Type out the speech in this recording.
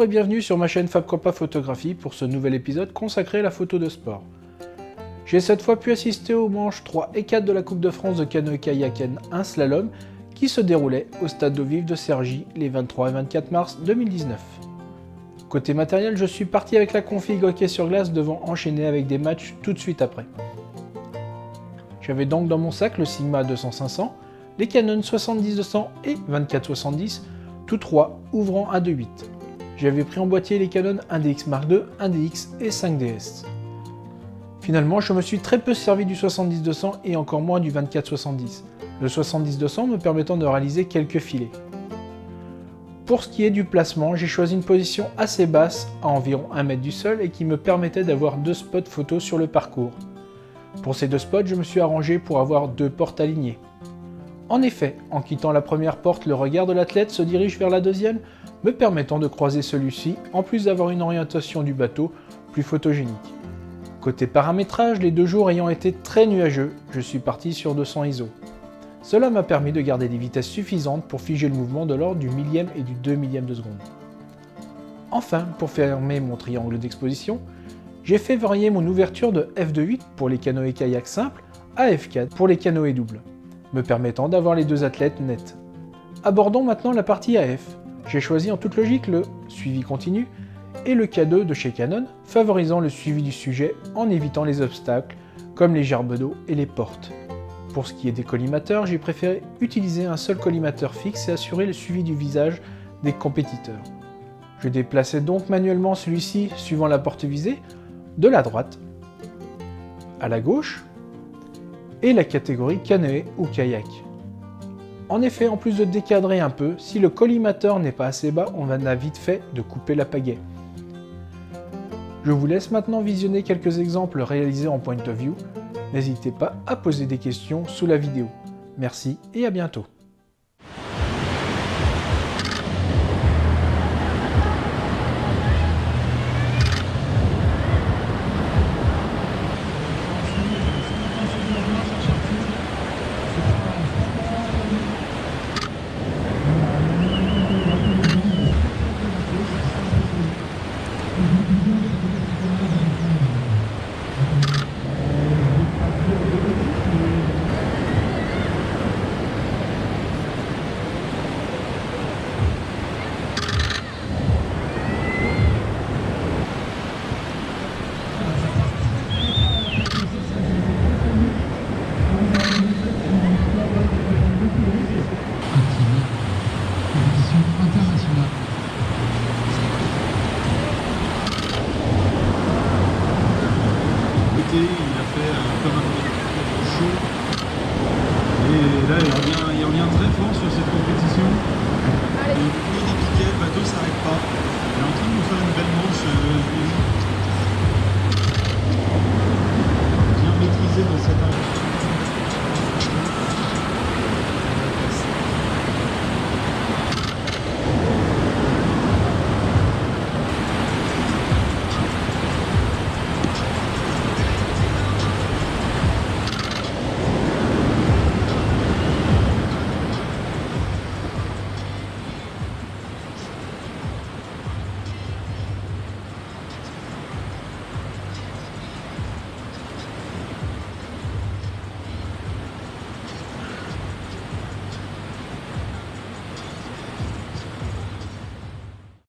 et bienvenue sur ma chaîne Fab Compa Photographie pour ce nouvel épisode consacré à la photo de sport. J'ai cette fois pu assister aux manches 3 et 4 de la Coupe de France de canoë-kayak N1 slalom qui se déroulait au stade d'eau vive de Cergy les 23 et 24 mars 2019. Côté matériel, je suis parti avec la config hockey sur glace devant enchaîner avec des matchs tout de suite après. J'avais donc dans mon sac le Sigma 200-500, les Canon 70-200 et 24-70, tous trois ouvrant à 2.8. J'avais pris en boîtier les Canon 1DX Mark II, 1DX et 5DS. Finalement, je me suis très peu servi du 70-200 et encore moins du 24-70, le 70-200 me permettant de réaliser quelques filets. Pour ce qui est du placement, j'ai choisi une position assez basse, à environ 1 mètre du sol, et qui me permettait d'avoir 2 spots photos sur le parcours. Pour ces 2 spots, je me suis arrangé pour avoir 2 portes alignées. En effet, en quittant la première porte, le regard de l'athlète se dirige vers la deuxième, me permettant de croiser celui-ci, en plus d'avoir une orientation du bateau plus photogénique. Côté paramétrage, les 2 jours ayant été très nuageux, je suis parti sur 200 ISO. Cela m'a permis de garder des vitesses suffisantes pour figer le mouvement de l'ordre du millième et du 2 millième de seconde. Enfin, pour fermer mon triangle d'exposition, j'ai fait varier mon ouverture de f2.8 pour les canoë-kayak simples à f4 pour les canoës doubles, me permettant d'avoir les 2 athlètes nets. Abordons maintenant la partie AF. J'ai choisi en toute logique le suivi continu et le K2 de chez Canon, favorisant le suivi du sujet en évitant les obstacles comme les gerbes d'eau et les portes. Pour ce qui est des collimateurs, j'ai préféré utiliser un seul collimateur fixe et assurer le suivi du visage des compétiteurs. Je déplaçais donc manuellement celui-ci suivant la porte visée, de la droite à la gauche, et la catégorie canoë ou kayak. En effet, en plus de décadrer un peu, si le collimateur n'est pas assez bas, on a vite fait de couper la pagaie. Je vous laisse maintenant visionner quelques exemples réalisés en point of view. N'hésitez pas à poser des questions sous la vidéo. Merci et à bientôt. International.